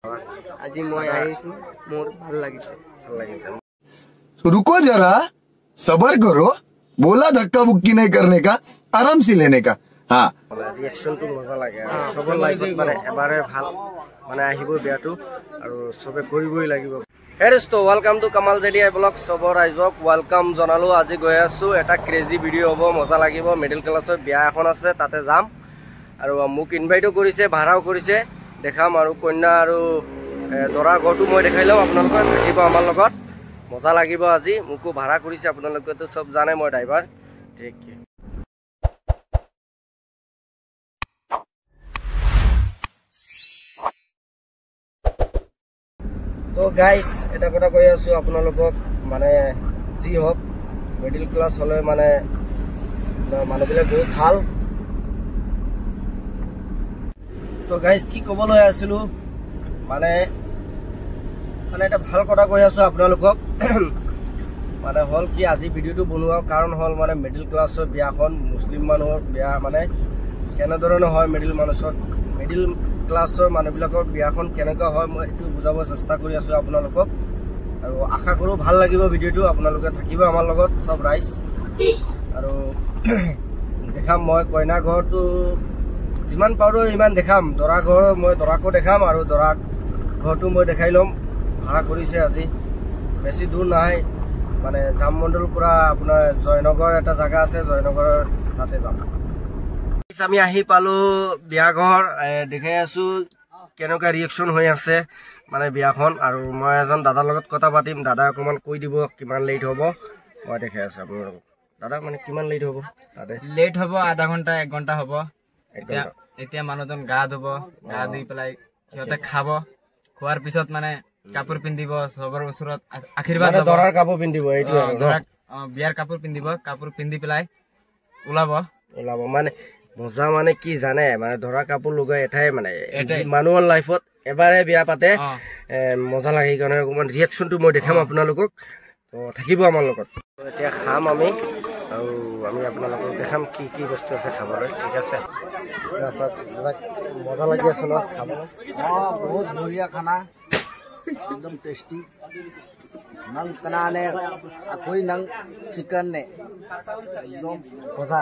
আজি মই আহিছো মোৰ ভাল লাগিছে रुको जरा सबर करो बोला धक्का बुक्की नहीं करने का आराम से लेने का हाँ रिएक्शन तो मजा लगे सबर लाइफत माने एबारे ভাল माने আহিব বিয়াটো আৰু সবে কৰিবই লাগিব হেৰস্তো ওয়েলকাম টু কামাল জেডিআই ব্লগ সবৰ আইজক ওয়েলকাম জনালো আজি গৈ আছো এটা ক্ৰেজি ভিডিও হ'ব মজা লাগিব মিডল ক্লাছৰ বিয়া এখন আছে তাতে যাম আৰু মোক ইনভাইটো কৰিছে ভাড়াও কৰিছে দেখাম আৰু কন্যা আৰু দৰা ঘৰটো মই দেখাইলাম আপোনালোকক থাকিব আমাৰ লগত মজা লাগিব আজি মোকো ভাড়া কৰিছে আপোনালোকে তো সব জানে মই ড্ৰাইভাৰ ঠিক তো গাইস এটা কথা কৈ আছো আপোনালোকক মানে জি হক মিডল ক্লাছ হলে মানে মানুহবিলাক বহুত ভাল তো গাইস কি কবলৈ আছিল মানে মানে এটা ভাল কথা কৈ আছো আপোনালোকক মানে হল কি আজি ভিডিওটো বনোৱাৰ কাৰণ হল মানে মিডল ক্লাছৰ বিয়াখন মুসলিম মানুহৰ বিয়া মানে কেনে ধৰণে হয় মিডল ক্লাছৰ মানুহবিলাকৰ বিয়াখন কেনেকা হয় মই এটো বুজাব চেষ্টা কৰি আছো আপোনালোকক আৰু আশা কৰো ভাল লাগিব ভিডিওটো আপোনালোকে থাকিব আমাৰ লগত সব ৰাইজ আৰু দেখাম মই কইনা ঘৰটো যিমান পাৰো ইমান দেখাম দৰা ঘৰ মই দৰাকো দেখাম আৰু দৰা ঘৰটো মই দেখাই লম ভাড়া কৰিছে আজি বেছি দূৰ নাই মানে জাম মণ্ডল পুৰা আপোনাৰ জয়নগৰ এটা জায়গা আছে জয়নগৰৰ তাতে যাম আমি আহি পালো বিয়া ঘৰ দেখাই আছো কেনেকা ৰিएक्शन হৈ আছে মানে বিয়াখন আৰু মই এজন দাদাৰ লগত কথা পাতিম দাদা অকমান কৈ দিব কিমান লেট হ'ব মই দেখাই আছো আপোনালোকক দাদা মানে কিমান লেট হ'ব তাতে লেট হ'ব আধা ঘন্টা 1 ঘন্টা হ'ব এতিয়া মানুহজন গা ধুব গা ধুই পেলাই সিহঁতে খাব খোৱাৰ পিছত মানে কাপোৰ পিন্ধিব সবৰ ওচৰত আশীৰ্বাদ ল'ব দৰাৰ কাপোৰ পিন্ধিব এইটো আৰু দৰাক বিয়াৰ কাপোৰ পিন্ধিব কাপোৰ পিন্ধি পেলাই ওলাব মানে মজা মানে কি জানে মানে দৰা কাপোৰ লগাই এটাই মানে মানুহৰ লাইফত এবাৰে বিয়া পাতে মজা লাগে কাৰণে অকমান ৰিएक्शनটো মই দেখাম আপোনালোকক তো থাকিব আমাৰ লগত এতিয়া খাম আমি আৰু আমি আপোনালোকক দেখাম কি কি বস্তু আছে খাবলৈ ঠিক আছে মজা লাগি আছে ন খাবলৈ বহুত বঢ়িয়া খানা एकदम टेस्टी नंग कनाने कोई नंग चिकन ने एकदम মজা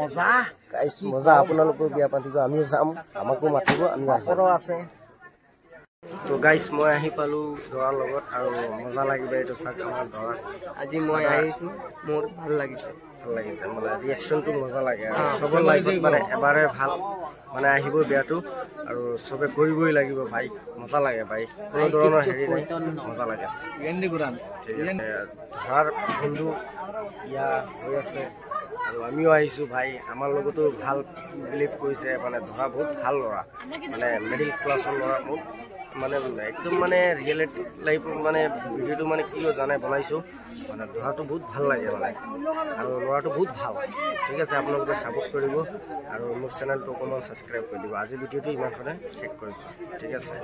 मजा গাইস মজা আপোনালোকক বিয়া পাতিব আমিও যাম আমাকো মাতিব আমি পাপৰো আছে তো গাইস মই আহি পালো দৰাৰ লগত আৰু মজা লাগিব এইটো চাক আমাৰ দৰা আজি মই আহিছো মোৰ ভাল লাগিছে মানে ৰিएक्शनটো মজা লাগে সবৰ লাইফত মানে এবাৰে ভাল মানে আহিব বিয়াটো আৰু সবে কৰিবই লাগিব ভাই মজা লাগে ভাই কোনো ধৰণৰ হেৰি নাই মজা লাগে ধৰাৰ বন্ধু ইয়া হৈ আছে আৰু আমিও আহিছো ভাই আমাৰ লগতো ভাল বিলিভ কৰিছে মানে ধৰা বহুত ভাল ল'ৰা মানে মিডল ক্লাছৰ ল'ৰা বহুত মানে একদম মানে ৰিয়েলিটি লাইফ মানে ভিডিওটো মানে কি জানে বনাইছো মানে ধৰাটো বহুত ভাল লাগে মানে আৰু ল'ৰাটো বহুত ভাল ঠিক আছে আপোনালোকে সাপোৰ্ট কৰিব আৰু মোৰ চেনেলটো অকণমান সাবস্ক্ৰাইব কৰি দিব আজি ভিডিওটো ইমানখনে শেষ কৰিছো ঠিক আছে